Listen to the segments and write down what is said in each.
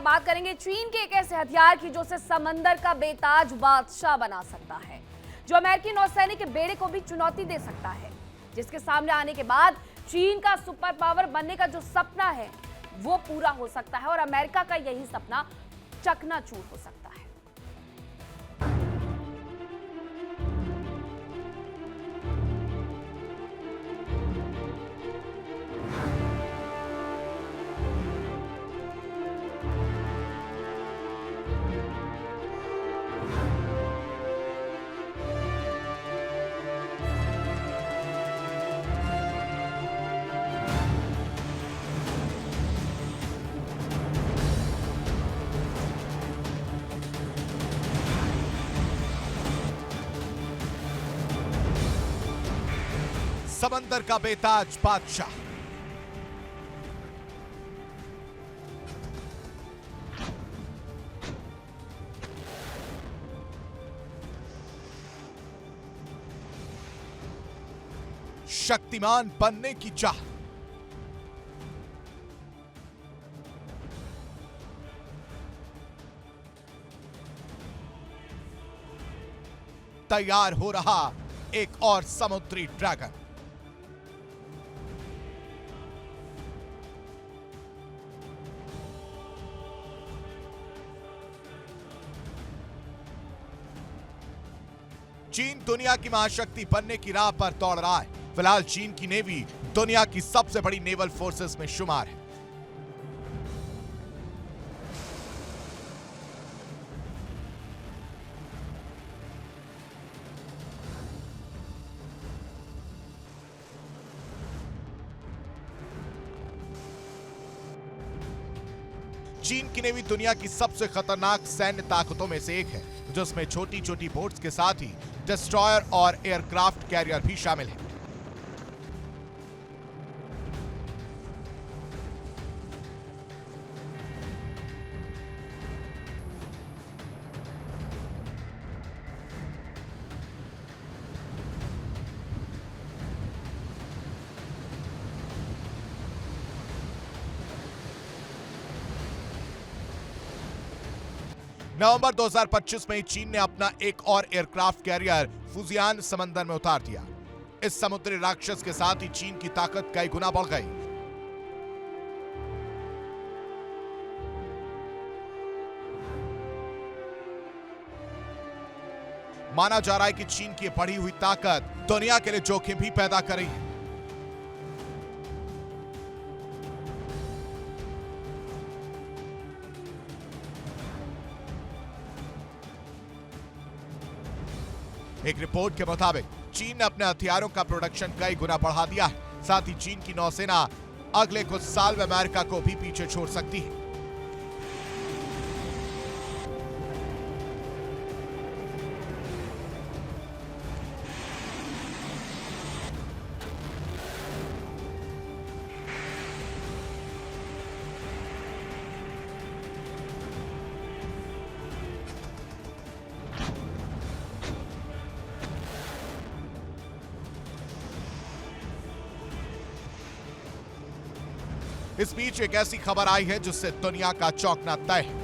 बात करेंगे चीन के एक ऐसे हथियार की जो उसे समंदर का बेताज बादशाह बना सकता है, जो अमेरिकी नौसैनिक के बेड़े को भी चुनौती दे सकता है, जिसके सामने आने के बाद चीन का सुपर पावर बनने का जो सपना है वो पूरा हो सकता है और अमेरिका का यही सपना चकनाचूर हो सकता है। समंदर का बेताज बादशाह। शक्तिमान बनने की चाह। तैयार हो रहा एक और समुद्री ड्रैगन। चीन दुनिया की महाशक्ति बनने की राह पर दौड़ रहा है। फिलहाल चीन की नेवी दुनिया की सबसे बड़ी नेवल फोर्सेस में शुमार है। चीन की नेवी दुनिया की सबसे खतरनाक सैन्य ताकतों में से एक है, जिसमें छोटी छोटी बोट्स के साथ ही डिस्ट्रॉयर और एयरक्राफ्ट कैरियर भी शामिल है। नवंबर 2025 में चीन ने अपना एक और एयरक्राफ्ट कैरियर फुजियान समंदर में उतार दिया। इस समुद्री राक्षस के साथ ही चीन की ताकत कई गुना बढ़ गई। माना जा रहा है कि चीन की बढ़ी हुई ताकत दुनिया के लिए जोखिम भी पैदा कर रही है। एक रिपोर्ट के मुताबिक चीन ने अपने हथियारों का प्रोडक्शन कई गुना बढ़ा दिया है। साथ ही चीन की नौसेना अगले कुछ साल में अमेरिका को भी पीछे छोड़ सकती है। इस बीच एक ऐसी खबर आई है जिससे दुनिया का चौंकना तय है।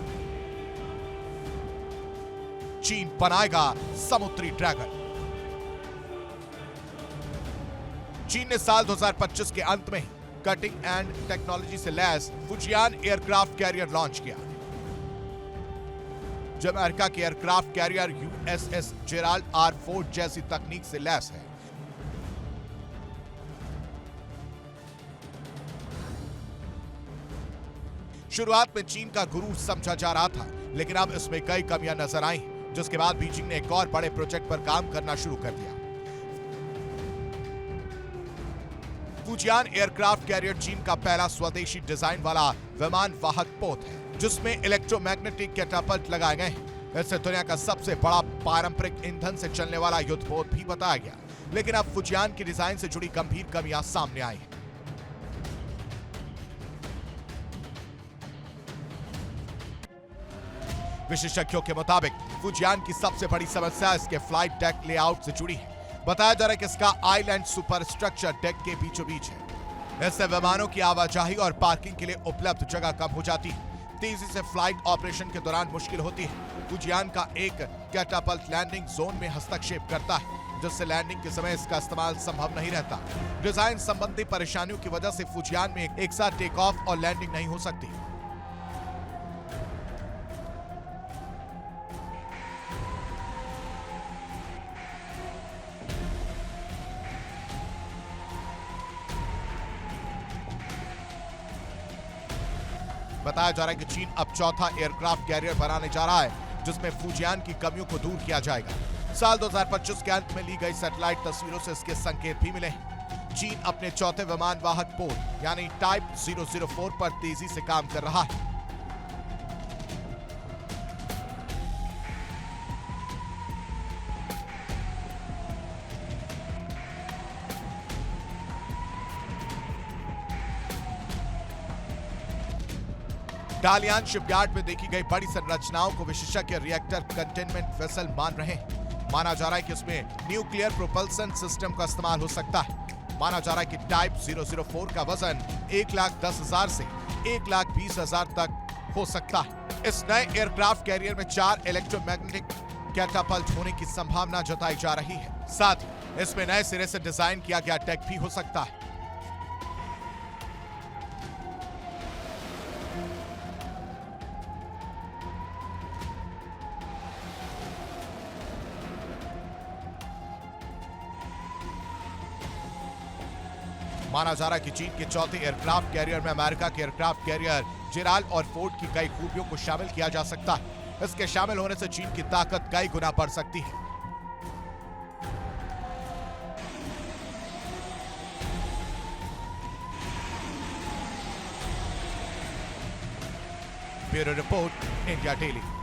चीन बनाएगा समुद्री ड्रैगन। चीन ने साल 2025 के अंत में ही कटिंग एंड टेक्नोलॉजी से lace Fujian aircraft carrier launch किया, जो अमेरिका के aircraft carrier USS Gerald R Ford जैसी तकनीक से लैस है। शुरुआत में चीन का गुरूर समझा जा रहा था, लेकिन अब इसमें कई कमियां नजर आई, जिसके बाद बीजिंग ने एक और बड़े प्रोजेक्ट पर काम करना शुरू कर दिया। फुजियान एयरक्राफ्ट कैरियर चीन का पहला स्वदेशी डिजाइन वाला विमान वाहक पोत है, जिसमें इलेक्ट्रोमैग्नेटिक कैटापल्ट लगाए गए हैं। इससे दुनिया का सबसे बड़ा पारंपरिक ईंधन से चलने वाला युद्धपोत भी बताया गया, लेकिन अब फुजियान की डिजाइन से जुड़ी गंभीर कमियां सामने आई हैं। विशेषज्ञों के मुताबिक फुजियान की सबसे बड़ी समस्या इसके फ्लाइट डेक लेआउट से जुड़ी है। बताया जा रहा है कि इसका आइलैंड सुपर स्ट्रक्चर डेक के बीचों बीच है। इससे विमानों की आवाजाही और पार्किंग के लिए उपलब्ध जगह कम हो जाती है। तेजी से फ्लाइट ऑपरेशन के दौरान मुश्किल होती है। फुजियान का एक कैटापल्ट लैंडिंग जोन में हस्तक्षेप करता है, जिससे लैंडिंग के समय इसका इस्तेमाल संभव नहीं रहता। डिजाइन संबंधी परेशानियों की वजह से फुजियान में एक साथ टेक ऑफ और लैंडिंग नहीं हो सकती। बताया जा रहा है कि चीन अब चौथा एयरक्राफ्ट कैरियर बनाने जा रहा है, जिसमें फुजियान की कमियों को दूर किया जाएगा। साल 2025 के अंत में ली गई सैटेलाइट तस्वीरों से इसके संकेत भी मिले हैं। चीन अपने चौथे विमान वाहक पोत यानी टाइप 004 पर तेजी से काम कर रहा है। डालियान शिपयार्ड में देखी गई बड़ी संरचनाओं को विशेषज्ञ रिएक्टर कंटेनमेंट वेसल मान रहे हैं। माना जा रहा है कि इसमें न्यूक्लियर प्रोपल्सन सिस्टम का इस्तेमाल हो सकता है। माना जा रहा है कि टाइप 004 का वजन 1,10,000 से 1,20,000 तक हो सकता है। इस नए एयरक्राफ्ट कैरियर में 4 इलेक्ट्रोमैग्नेटिक कैटापल्ट होने की संभावना जताई जा रही है। साथ ही इसमें नए सिरे से डिजाइन किया गया डेक भी हो सकता है। माना जा रहा है कि चीन के चौथे एयरक्राफ्ट कैरियर में अमेरिका के एयरक्राफ्ट कैरियर जेराल्ड और फोर्ड की कई खूबियों को शामिल किया जा सकता है। इसके शामिल होने से चीन की ताकत कई गुना बढ़ सकती है। Bureau report, India daily.